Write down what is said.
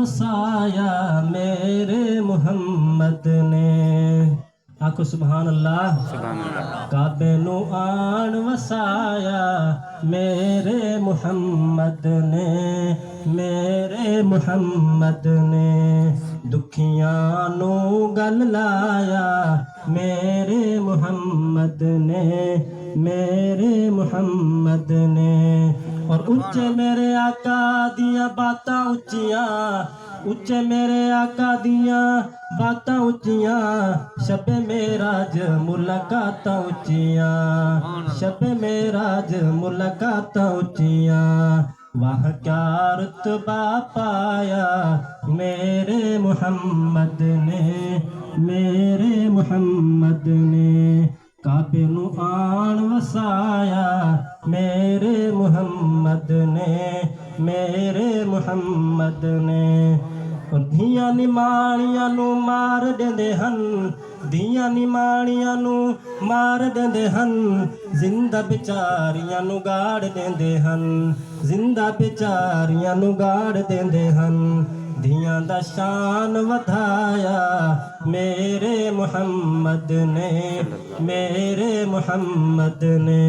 वसाया मेरे मुहम्मद ने। आखो सुभान अल्लाह। सुभान अल्लाह। काबे नू आन वसाया मेरे मुहम्मद ने, मेरे मुहम्मद ने। दुखियां नू गल लाया मेरे मुहम्मद ने, मेरे मुहम्मद ने। और उच्चे मेरे आका दियां बातां उच्चियां, उच्चे मेरे आका दियां बातां उच्चियां। शबे मेराज मुलाकातां उच्चियां, शबे मेराज मुलाकातां उच्चियां। वाह क्या रुतबा पाया मेरे मुहम्मद ने, मेरे मुहम्मद ने। काबे नू आन वसाया मेरे मुहम्मद ने, मेरे मुहम्मद ने। और धियां निमाणियां नू मार देंदे हन, धियां निमाणियां नू मार देंदे हन। जिंदा बेचारियां नू गाड़ देंदे हन, जिंदा बेचारियां नू गाड़ देंदे हन। धियां दा शान वधाया मेरे मुहम्मद ने, मेरे मुहम्मद ने।